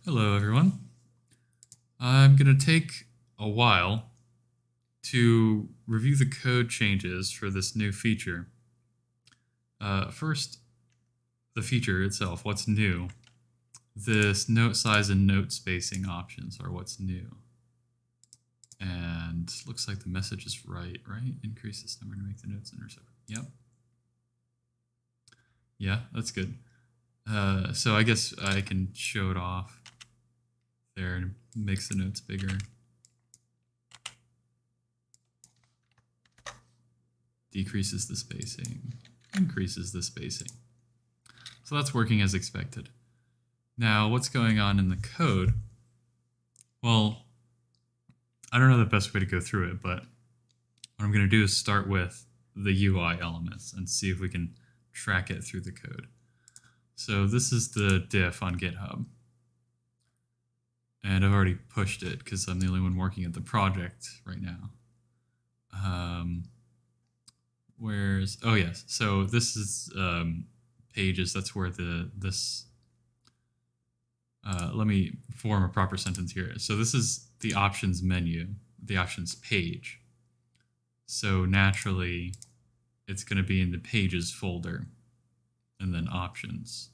Hello everyone. I'm going to take a while to review the code changes for this new feature. First, the feature itself, what's new. This note size and note spacing options are what's new. And looks like the message is right? Increase this number to make the notes intercept. Yep. Yeah, that's good. So I guess I can show it off there and makes the notes bigger. Decreases the spacing, increases the spacing. So that's working as expected. Now, what's going on in the code? Well, I don't know the best way to go through it, but what I'm going to do is start with the UI elements and see if we can track it through the code. So this is the diff on GitHub. And I've already pushed it because I'm the only one working at the project right now. Oh yes, so this is pages. That's where let me form a proper sentence here. So this is the options menu, the options page. So naturally, it's going to be in the pages folder, and then options,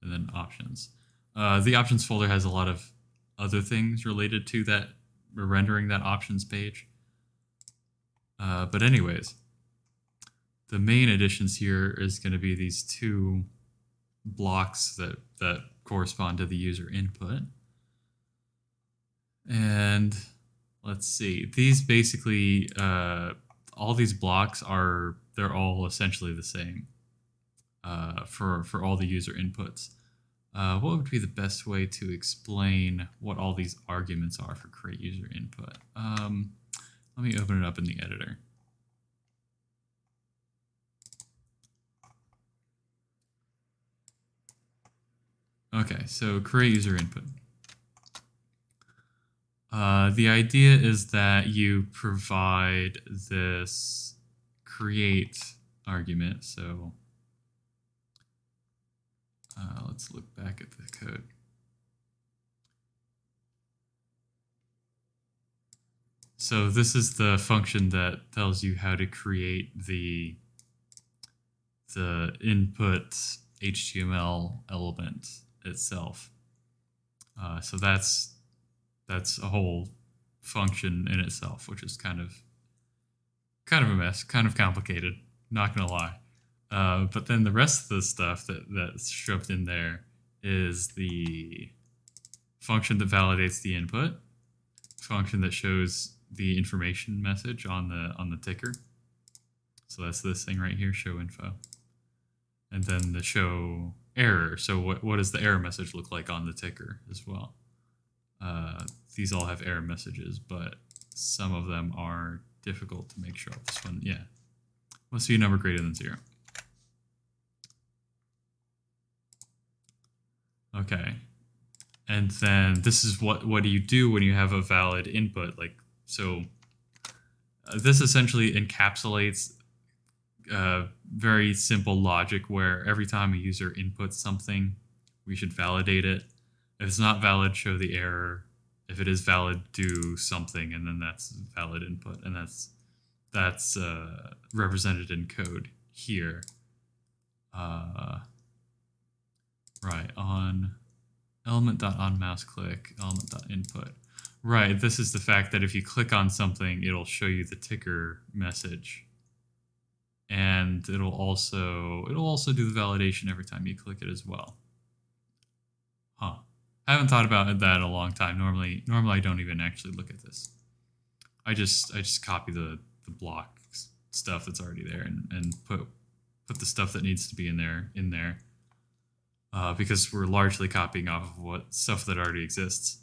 and then options. The options folder has a lot of other things related to that, rendering that options page. But anyways, the main additions here is going to be these two blocks that correspond to the user input. And let's see, these basically, all these blocks they're all essentially the same for all the user inputs. What would be the best way to explain what all these arguments are for create user input? Let me open it up in the editor. Okay, so create user input. The idea is that you provide this create argument. So let's look back at the code. So this is the function that tells you how to create the input HTML element itself. So that's a whole function in itself, which is kind of a mess, kind of complicated, not gonna lie. But then the rest of the stuff that's shoved in there is the function that validates the input, function that shows the information message on the ticker. So that's this thing right here, show info. And then the show error. So what does the error message look like on the ticker as well? These all have error messages, but some of them are difficult to make sure. This one, yeah, must be a number greater than 0. Okay, and then this is what do you do when you have a valid input? Like, so this essentially encapsulates very simple logic where every time a user inputs something, we should validate it. If it's not valid, show the error. If it is valid, do something, and then that's valid input, and that's represented in code here. Right, on element.onMouseClick, element.input. Right, this is the fact that if you click on something, it'll show you the ticker message. And it'll also do the validation every time you click it as well. Huh. I haven't thought about that in a long time. Normally I don't even actually look at this. I just copy the block stuff that's already there and put the stuff that needs to be in there. Because we're largely copying off of what stuff that already exists.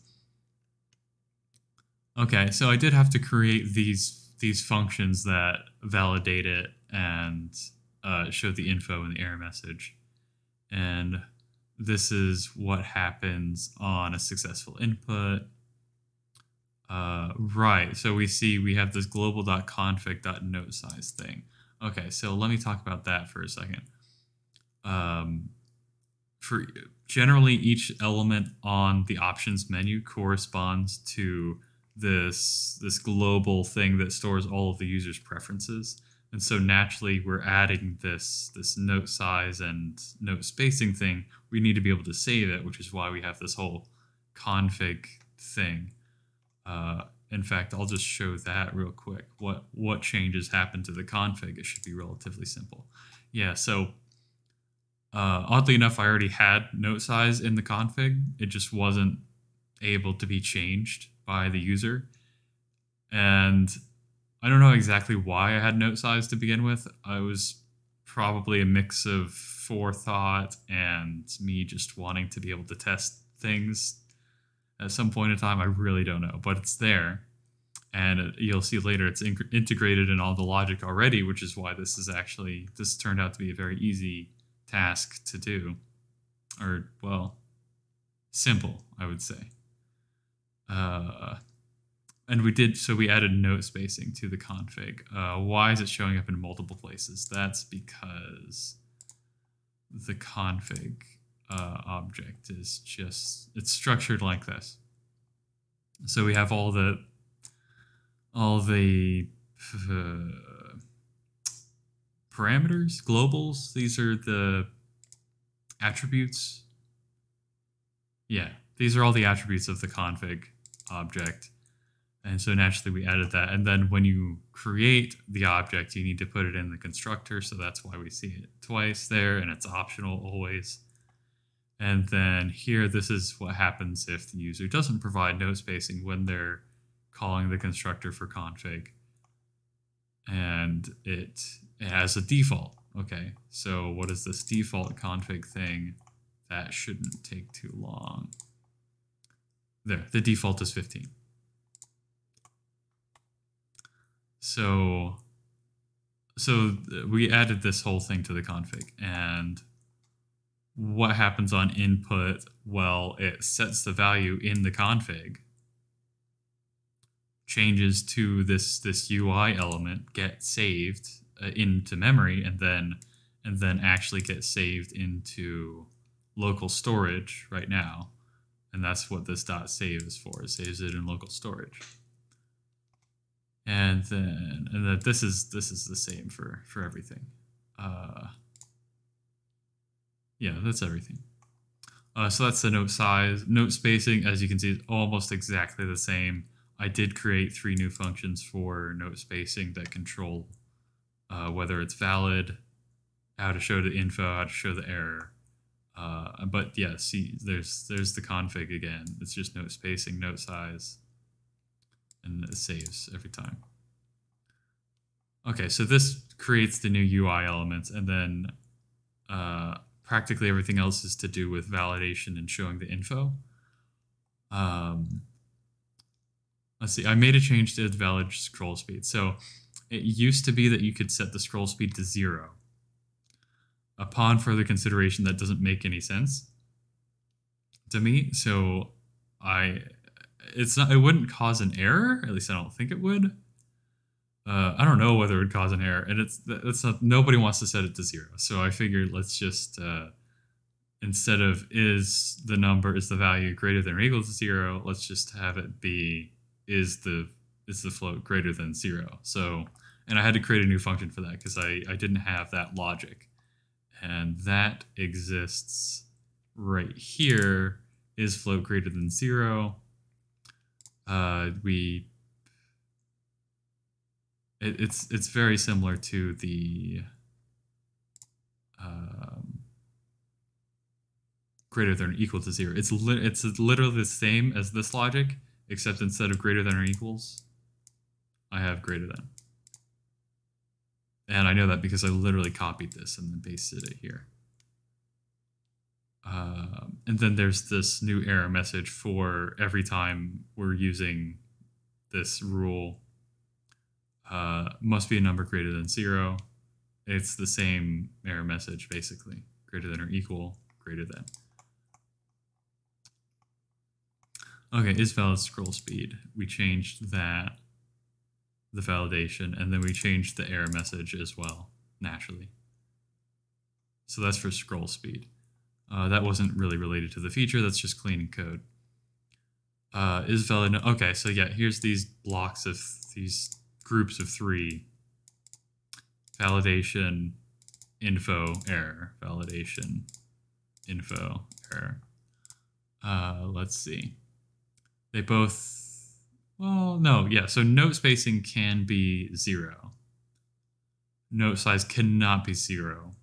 Okay, so I did have to create these functions that validate it and show the info in the error message. And this is what happens on a successful input. Right, so we have this global.config.note size thing. Okay, so let me talk about that for a second. For for generally each element on the options menu corresponds to this global thing that stores all of the user's preferences. And so naturally we're adding this note size and note spacing thing. We need to be able to save it, which is why we have this whole config thing. In fact, I'll just show that real quick. What changes happen to the config? It should be relatively simple. Yeah, so oddly enough, I already had note size in the config. It just wasn't able to be changed by the user. And I don't know exactly why I had note size to begin with. I was probably a mix of forethought and me just wanting to be able to test things at some point in time. I really don't know, but it's there. And you'll see later it's integrated in all the logic already, which is why this turned out to be a very easy task to do. Or, well, simple, I would say. And we added note spacing to the config. Why is it showing up in multiple places? That's because the config object is it's structured like this. So we have all the parameters, globals. These are the attributes. Yeah, these are all the attributes of the config object. And so naturally we added that. And then when you create the object, you need to put it in the constructor. So that's why we see it twice there, and it's optional always. And then here, this is what happens if the user doesn't provide note spacing when they're calling the constructor for config. And it has a default. Okay, so what is this default config thing? That shouldn't take too long. There, the default is 15. So we added this whole thing to the config, and what happens on input? Well, it sets the value in the config, changes to this UI element, get saved into memory, and then actually get saved into local storage right now, and that's what this .save is for. It saves it in local storage. And then this is the same for everything. Yeah, that's everything. So that's the note size. Note spacing, as you can see, is almost exactly the same. I did create 3 new functions for note spacing that control whether it's valid, how to show the info, how to show the error. But yeah, see, there's the config again. It's just note spacing, note size, and it saves every time. Okay, so this creates the new UI elements, and then practically everything else is to do with validation and showing the info. Let's see, I made a change to the valid scroll speed. So it used to be that you could set the scroll speed to 0. Upon further consideration, that doesn't make any sense to me. So it wouldn't cause an error. At least I don't think it would. I don't know whether it would cause an error, and nobody wants to set it to 0. So I figured let's just instead of is the value greater than or equal to 0, let's just have it be is the float greater than 0. So, and I had to create a new function for that because I didn't have that logic, and that exists right here. Is float greater than 0? It's very similar to the greater than or equal to 0. It's literally the same as this logic, except instead of greater than or equals, I have greater than. And I know that because I literally copied this and then pasted it here. And then there's this new error message for every time we're using this rule. Must be a number greater than 0. It's the same error message, basically. Greater than or equal, greater than. Okay, is valid scroll speed. We changed that, the validation, and then we changed the error message as well, naturally. So that's for scroll speed. That wasn't really related to the feature. That's just cleaning code. Is valid? Okay, so yeah, here's these blocks of these groups of 3. Validation, info, error. Validation, info, error. Let's see. They both, well, no, yeah. So note spacing can be 0. Note size cannot be 0.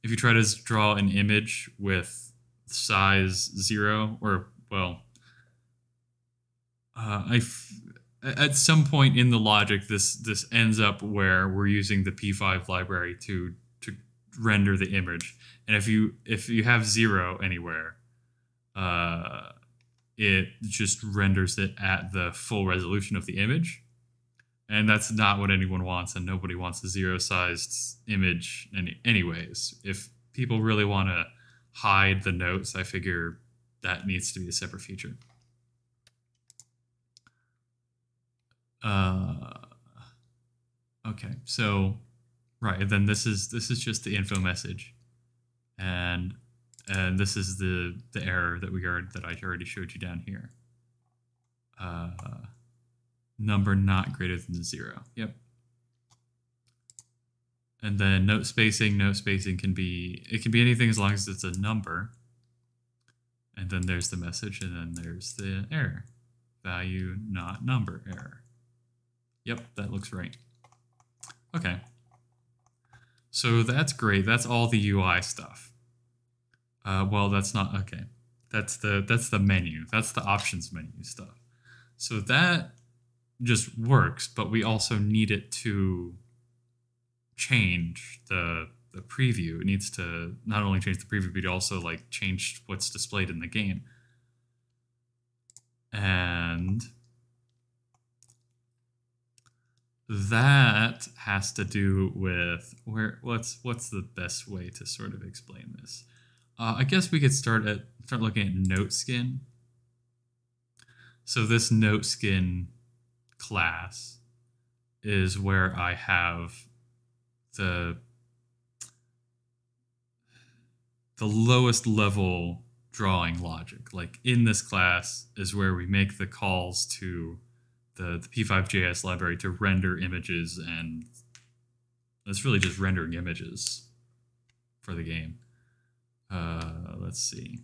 If you try to draw an image with size 0, or, well, at some point in the logic, this ends up where we're using the P5 library to render the image, and if you have 0 anywhere, it just renders it at the full resolution of the image, and that's not what anyone wants, and nobody wants a 0-sized image anyways. If people really want to hide the notes, I figure that needs to be a separate feature. Okay, so right, and then this is just the info message, and this is the error that I already showed you down here. Number not greater than 0. Yep. And then note spacing can be anything as long as it's a number. And then there's the message, and then there's the error. Value not number error. Yep, that looks right. Okay. So that's great. That's all the UI stuff. Well, that's not okay. That's the menu. That's the options menu stuff. So that just works, but we also need it to change the preview. It needs to not only change the preview, but also like change what's displayed in the game. And that has to do with what's the best way to sort of explain this. I guess we could start looking at note skin. So this note skin class is where I have the lowest level drawing logic. Like in this class is where we make the calls to the P5.js library to render images, and it's really just rendering images for the game. Let's see.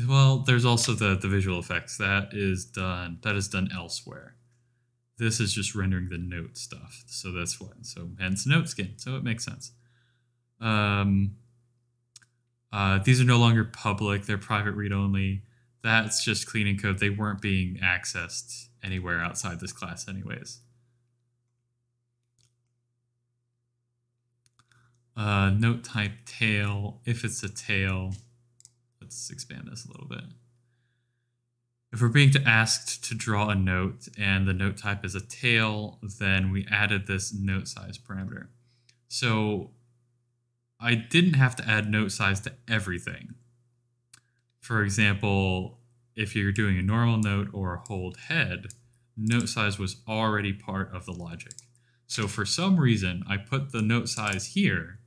Well, there's also the visual effects that is done elsewhere. This is just rendering the note stuff. So that's what. So hence note skin. So it makes sense. These are no longer public. They're private read only. That's just cleaning code. They weren't being accessed anywhere outside this class anyways. Note type tail. If it's a tail, let's expand this a little bit. If we're being asked to draw a note and the note type is a tail, then we added this note size parameter. So I didn't have to add note size to everything. For example, if you're doing a normal note or a hold head, note size was already part of the logic. So for some reason, I put the note size here,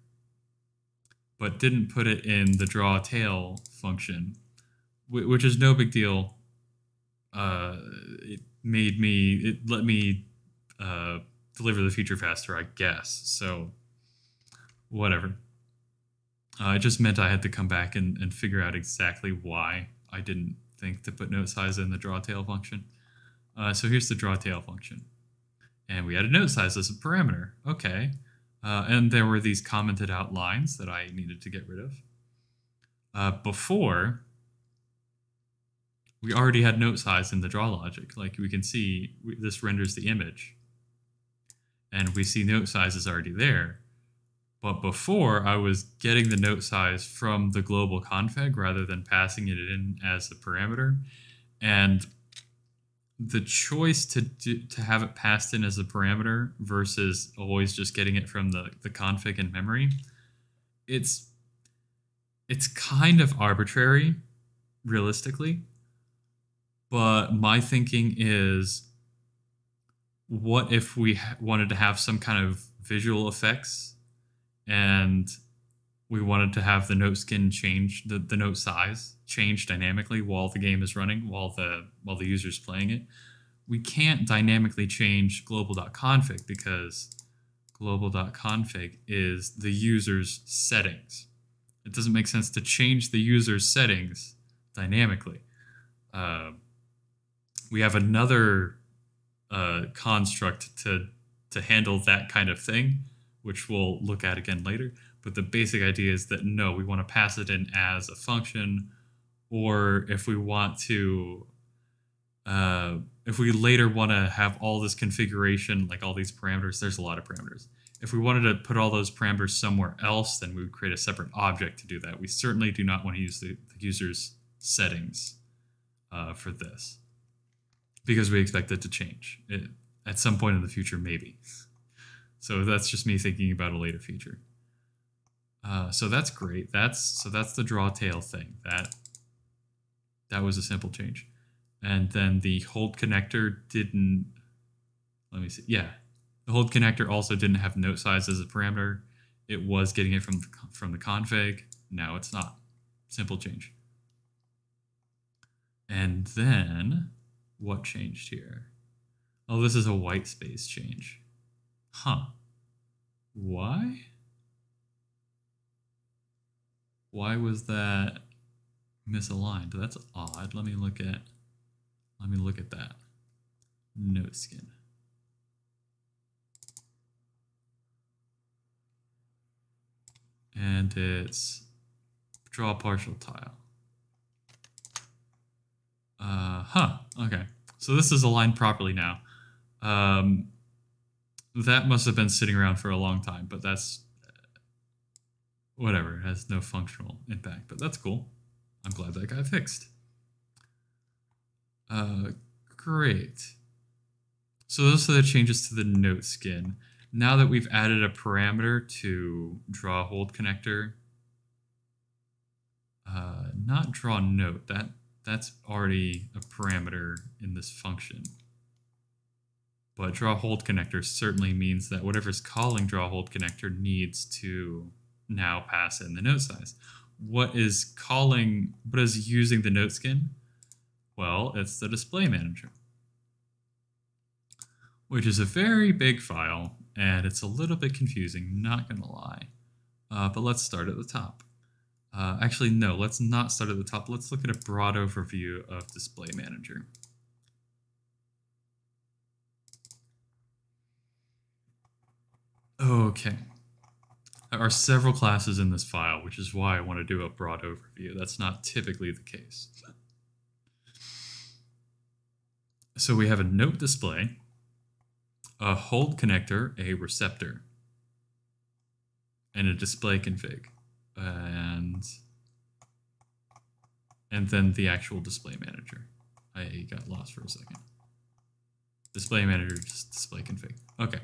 but didn't put it in the draw tail function, which is no big deal. It let me deliver the feature faster, I guess. So whatever. It just meant I had to come back and figure out exactly why I didn't think to put note size in the draw tail function. So here's the draw tail function. And we added note size as a parameter. Okay. And there were these commented out lines that I needed to get rid of. Before, we already had note size in the draw logic. Like we can see, this renders the image. And we see note size is already there. But before, I was getting the note size from the global config rather than passing it in as a parameter. And the choice to have it passed in as a parameter versus always just getting it from the config in memory, it's kind of arbitrary, realistically. But my thinking is, what if we wanted to have some kind of visual effects, and we wanted to have the note skin change, the note size change dynamically while the game is running, while the user's playing it. We can't dynamically change global.config because global.config is the user's settings. It doesn't make sense to change the user's settings dynamically. We have another construct to handle that kind of thing, which we'll look at again later. But the basic idea is that no, we want to pass it in as a function, or if we want to, if we later want to have all this configuration, like all these parameters, there's a lot of parameters. If we wanted to put all those parameters somewhere else, then we would create a separate object to do that. We certainly do not want to use the user's settings for this, because we expect it to change at some point in the future, maybe. So that's just me thinking about a later feature. So that's great. That's the draw tail thing. That was a simple change. And then the hold connector didn't, let me see. Yeah, the hold connector also didn't have note size as a parameter. It was getting it from the config. Now it's not. Simple change. And then what changed here? Oh, this is a white space change. Huh. Why? Why was that misaligned? That's odd. Let me look at that. Note skin. And it's draw partial tile. Okay. So this is aligned properly now. That must have been sitting around for a long time, but that's whatever. It has no functional impact, but that's cool. I'm glad that got fixed. Great. So those are the changes to the note skin. Now that we've added a parameter to draw hold connector, not draw note, that's already a parameter in this function. But draw hold connector certainly means that whatever's calling draw hold connector needs to now pass in the note size. What is using the note skin? Well, it's the display manager, which is a very big file, and it's a little bit confusing, not gonna lie. But let's start at the top. Actually, no, let's not start at the top. Let's look at a broad overview of display manager. Okay. There are several classes in this file, which is why I want to do a broad overview. That's not typically the case. So we have a note display, a hold connector, a receptor, and a display config, and then the actual display manager. I got lost for a second. Display manager, just display config. Okay.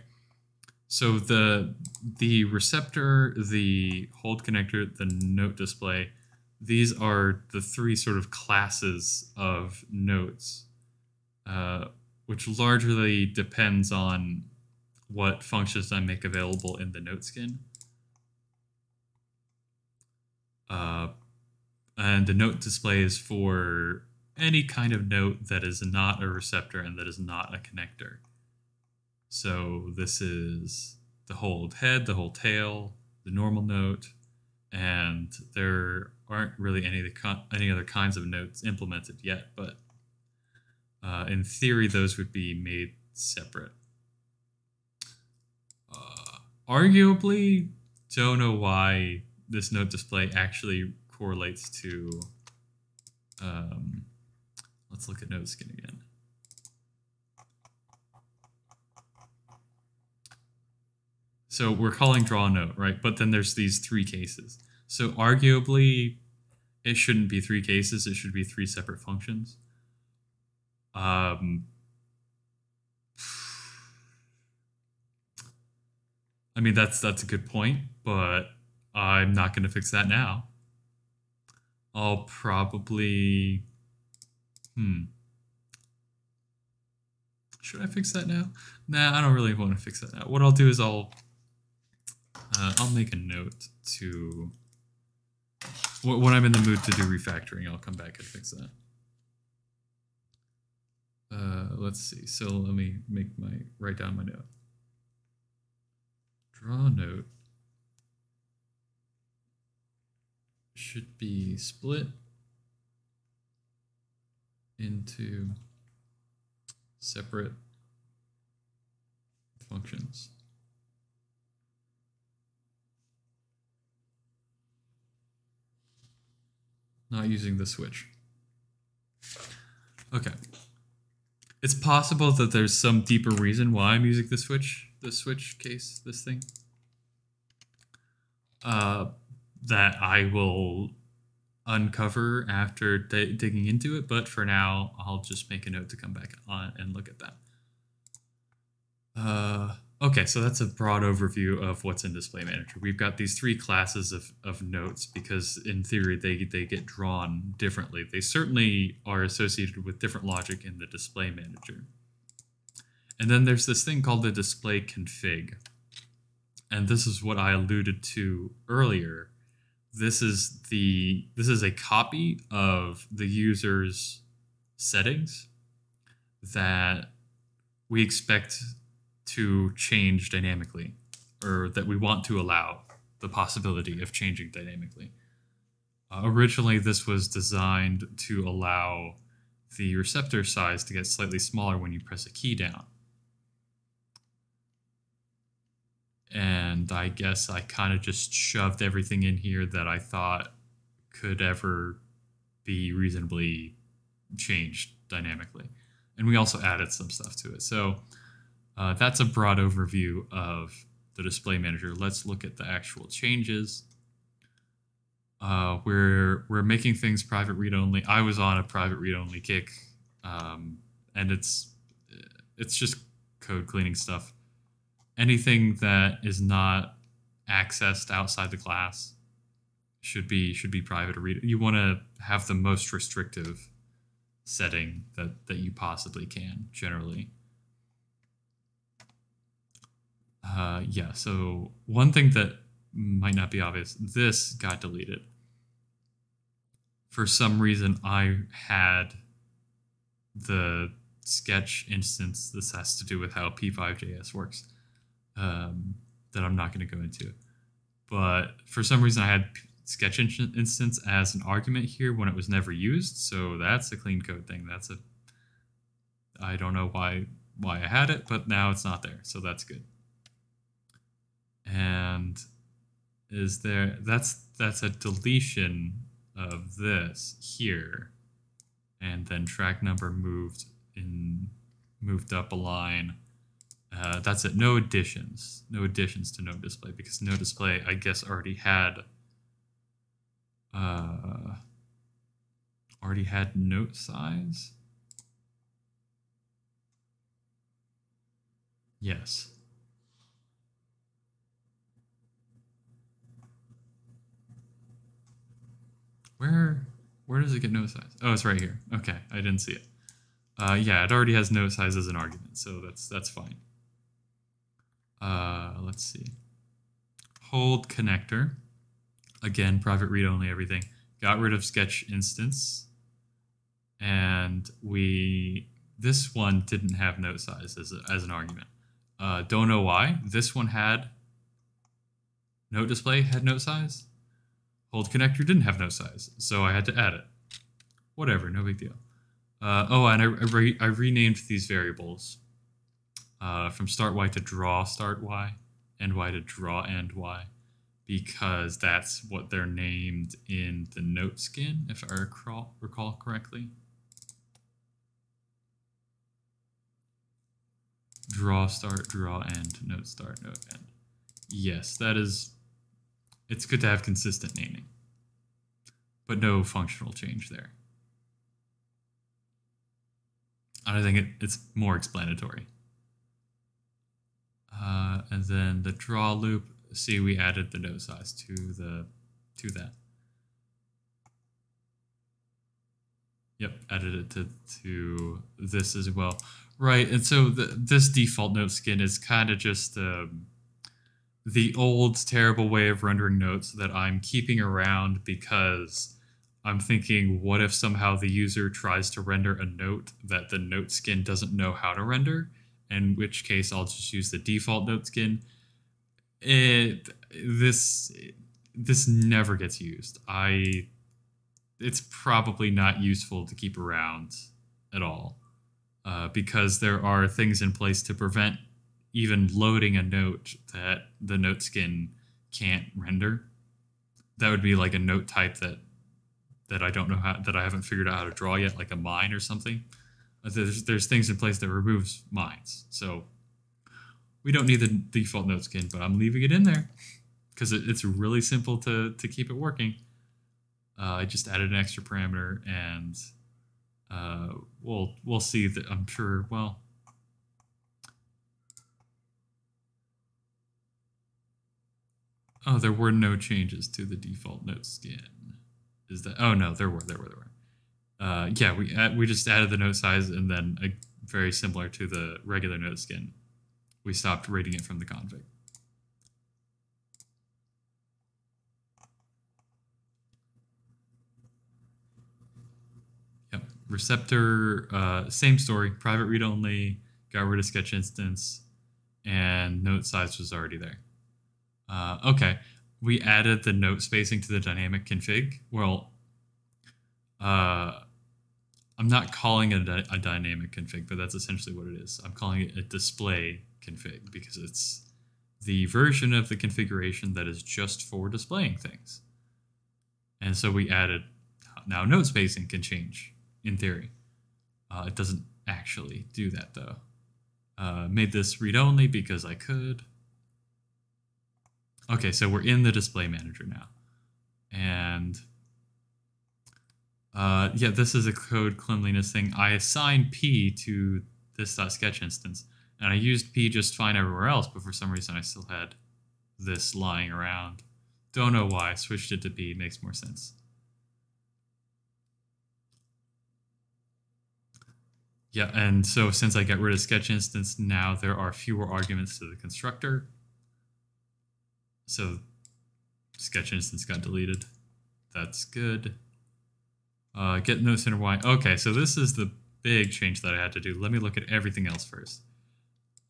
So the receptor, the hold connector, the note display, these are the three sort of classes of notes, which largely depends on what functions I make available in the note skin. And the note display is for any kind of note that is not a receptor and that is not a connector. So this is the hold head, the hold tail, the normal note, and there aren't really any other kinds of notes implemented yet, but in theory those would be made separate. Arguably, don't know why this note display actually correlates to, let's look at note skin again. So we're calling draw note, right? But then there's these three cases. So arguably, it shouldn't be three cases. It should be three separate functions. I mean, that's a good point, but I'm not going to fix that now. I'll probably... Should I fix that now? Nah, I don't really want to fix that now. What I'll do is I'll make a note to when I'm in the mood to do refactoring, I'll come back and fix that. Let's see. So let me write down my note. Draw note should be split into separate functions. Not using the switch. Okay. It's possible that there's some deeper reason why I'm using the switch case, this thing. That I will uncover after digging into it, but for now, I'll just make a note to come back on and look at that. Okay, so that's a broad overview of what's in Display Manager. We've got these three classes of notes because in theory they get drawn differently. They certainly are associated with different logic in the Display Manager. And then there's this thing called the display config. And this is what I alluded to earlier. This is a copy of the user's settings that we expect to change dynamically, or that we want to allow the possibility of changing dynamically. Originally, this was designed to allow the receptor size to get slightly smaller when you press a key down. And I guess I kind of just shoved everything in here that I thought could ever be reasonably changed dynamically. And we also added some stuff to it. So that's a broad overview of the Display Manager. Let's look at the actual changes. We're making things private read-only. I was on a private read-only kick, and it's just code cleaning stuff. Anything that is not accessed outside the class should be private or read. You want to have the most restrictive setting that you possibly can, generally. Yeah, so one thing that might not be obvious, this got deleted. For some reason, I had the Sketch instance. This has to do with how P5.js works, that I'm not going to go into. But for some reason, I had Sketch instance as an argument here when it was never used. So that's a clean code thing. I don't know why I had it, but now it's not there. So that's good. And that's a deletion of this here, and then track number moved up a line. That's it. No additions to no display, because no display, I guess, already had note size. Yes. Where does it get note size? Oh, it's right here. Okay, I didn't see it. Yeah, it already has note size as an argument, so that's fine. Let's see. Hold connector. Again, private read-only everything. Got rid of Sketch instance. And this one didn't have note size as an argument. Don't know why. This one had note display, had note size. Hold connector didn't have note size, so I had to add it. Whatever, no big deal. Oh, and I renamed these variables from start y to draw start y, end y to draw end y, because that's what they're named in the note skin, if I recall correctly. Draw start, draw end, note start, note end. Yes, that is. It's good to have consistent naming, but no functional change there. I think it's more explanatory. And then the draw loop. See, we added the note size to that. Yep, added it to this as well. Right, and so this default note skin is kind of just the old terrible way of rendering notes that I'm keeping around because I'm thinking, what if somehow the user tries to render a note that the note skin doesn't know how to render, in which case I'll just use the default note skin. This never gets used. It's probably not useful to keep around at all, because there are things in place to prevent even loading a note that the note skin can't render. That would be like a note type that I don't know how, that I haven't figured out how to draw yet, like a mine or something. There's things in place that removes mines, so we don't need the default note skin, but I'm leaving it in there because it's really simple to keep it working. I just added an extra parameter, and we'll see that. I'm sure. Well, oh, there were no changes to the default note skin. Is that? Oh no, there were. Yeah, we just added the note size, and then very similar to the regular note skin, we stopped rating it from the config. Yep, receptor, same story. Private read only. Got rid of sketch instance, and note size was already there. Okay, we added the note spacing to the dynamic config. Well, I'm not calling it a dynamic config, but that's essentially what it is. I'm calling it a display config because it's the version of the configuration that is just for displaying things. And so we added, now note spacing can change in theory. It doesn't actually do that though. Made this read only because I could. Okay, so we're in the display manager now. And yeah, this is a code cleanliness thing. I assigned P to this.sketch instance, and I used P just fine everywhere else, but for some reason I still had this lying around. Don't know why. I switched it to P. Makes more sense. Yeah, and so since I got rid of sketch instance, now there are fewer arguments to the constructor. So sketch instance got deleted. That's good. Get no center Y. Okay, so this is the big change that I had to do. Let me look at everything else first.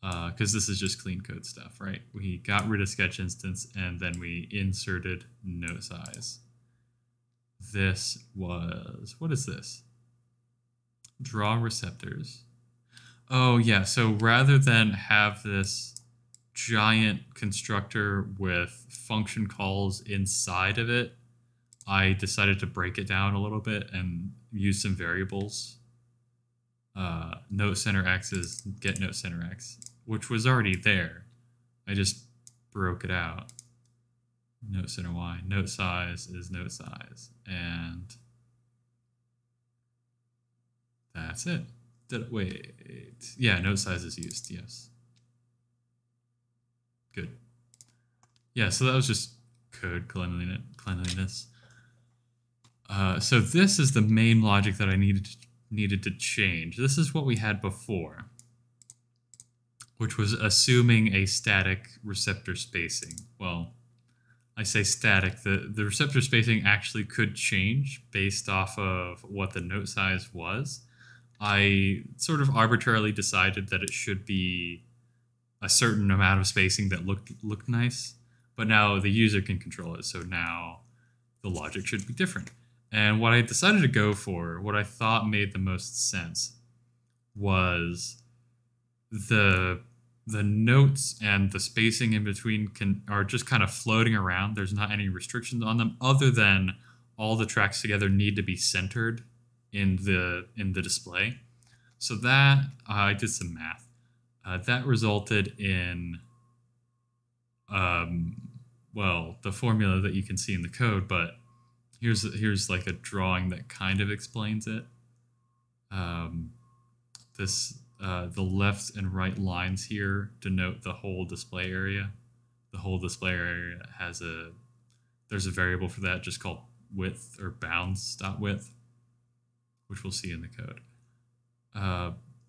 Because this is just clean code stuff, right? We got rid of sketch instance, and then we inserted note size. This was, what is this? Draw receptors. Oh yeah, so rather than have this giant constructor with function calls inside of it, I decided to break it down a little bit and use some variables. Note center X is get note center X, which was already there. I just broke it out. Note center Y, note size is note size, and that's it. Wait, yeah, note size is used, yes. Good. Yeah, so that was just code cleanliness. So this is the main logic that I needed to change. This is what we had before, which was assuming a static receptor spacing. Well, I say static. The receptor spacing actually could change based off of what the note size was. I sort of arbitrarily decided that it should be a certain amount of spacing that looked nice, but now the user can control it, so now the logic should be different. And what I decided to go for, what I thought made the most sense, was the notes and the spacing in between are just kind of floating around. There's not any restrictions on them other than all the tracks together need to be centered in the display. So that I did some math. That resulted in well, the formula that you can see in the code, but here's like a drawing that kind of explains it. The left and right lines here denote the whole display area. The whole display area there's a variable for that just called width or bounds.width, which we'll see in the code.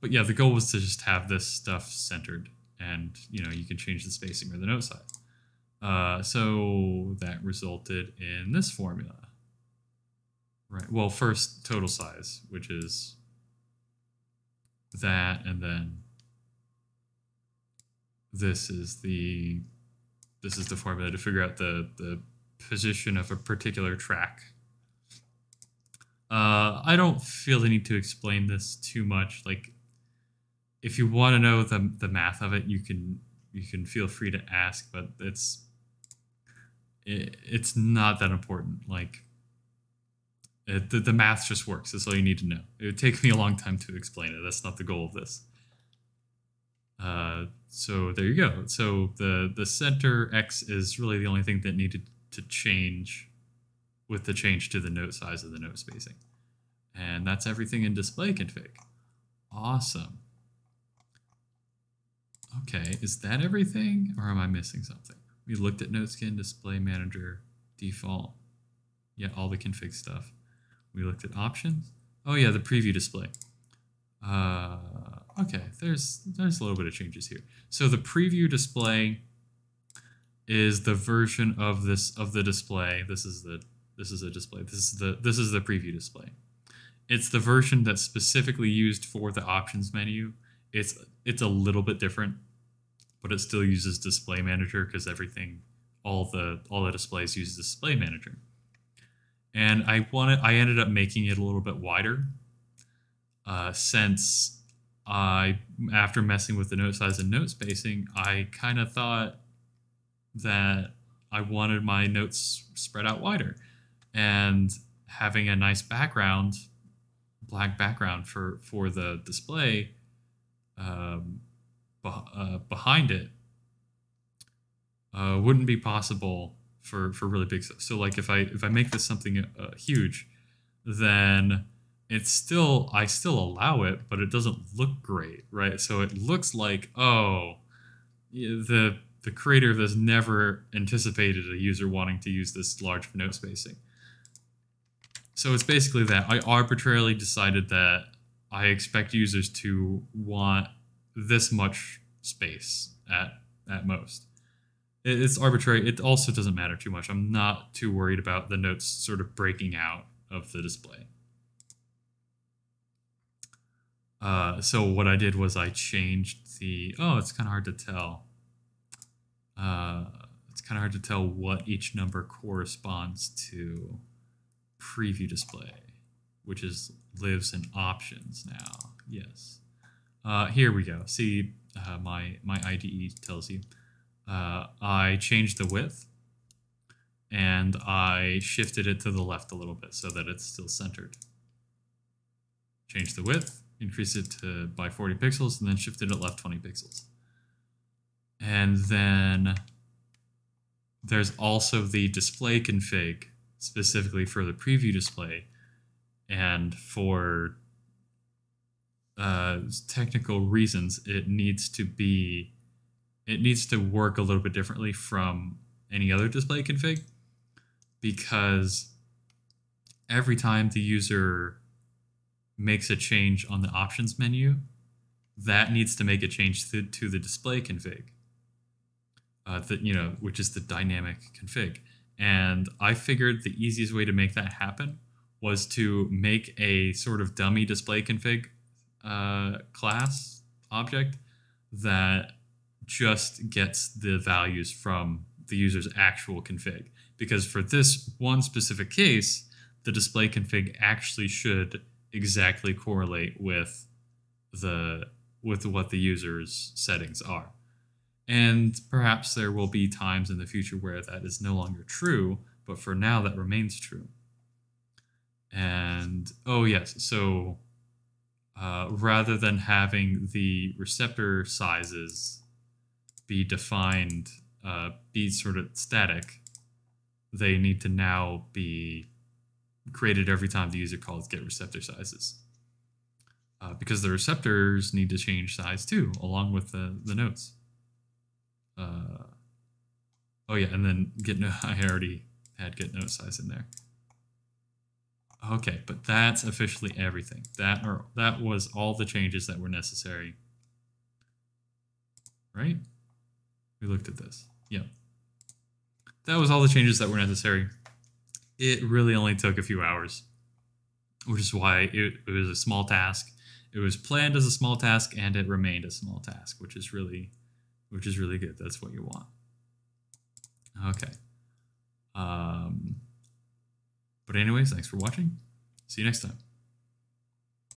But yeah, the goal was to just have this stuff centered, and you can change the spacing or the note size. So that resulted in this formula. Right. Well, first total size, which is that, and then this is the formula to figure out the position of a particular track. I don't feel the need to explain this too much. Like, if you want to know the math of it, you can feel free to ask, but it's not that important. Like, the math just works. That's all you need to know. It would take me a long time to explain it. That's not the goal of this. So there you go. So the center X is really the only thing that needed to change with the change to the note size of the note spacing. And that's everything in display config. Awesome. Okay, is that everything, or am I missing something? We looked at NoteSkin, Display Manager, Default. Yeah, all the config stuff. We looked at options. Oh yeah, the preview display. Okay, there's a little bit of changes here. So the preview display is the version of the display. This is a display. This is the preview display. It's the version that's specifically used for the options menu. It's a little bit different, but it still uses Display Manager because all the displays use Display Manager. And I ended up making it a little bit wider, since after messing with the note size and note spacing, I kind of thought that I wanted my notes spread out wider, and having a nice background, black background for the display behind it wouldn't be possible for really big stuff. So like if I make this something huge, then I still allow it, but it doesn't look great, right? So it looks like, oh, the creator of this never anticipated a user wanting to use this large note spacing. So it's basically that I arbitrarily decided that I expect users to want this much space at most. It's arbitrary. It also doesn't matter too much. I'm not too worried about the notes sort of breaking out of the display. So what I did was I changed the... Oh, it's kind of hard to tell. It's kind of hard to tell what each number corresponds to. Preview display, which lives in options now. Yes. Here we go. See, my IDE tells you. I changed the width, and I shifted it to the left a little bit so that it's still centered. Change the width, increase it by 40 pixels, and then shifted it left 20 pixels. And then there's also the display config specifically for the preview display, and for technical reasons, it needs to work a little bit differently from any other display config, because every time the user makes a change on the options menu, that needs to make a change to the display config, which is the dynamic config. And I figured the easiest way to make that happen was to make a sort of dummy display config class object that just gets the values from the user's actual config. Because for this one specific case, the display config actually should exactly correlate with what the user's settings are. And perhaps there will be times in the future where that is no longer true, but for now that remains true. And, oh yes, so rather than having the receptor sizes be defined, be sort of static, they need to now be created every time the user calls get receptor sizes. Because the receptors need to change size too, along with the notes. Oh yeah, and then I already had get note size in there. Okay, but that's officially everything. That was all the changes that were necessary. Right? We looked at this. Yep. that was all the changes that were necessary. It really only took a few hours, which is why it was a small task. It was planned as a small task, and it remained a small task, which is really good. That's what you want. Okay. But anyways, thanks for watching. See you next time.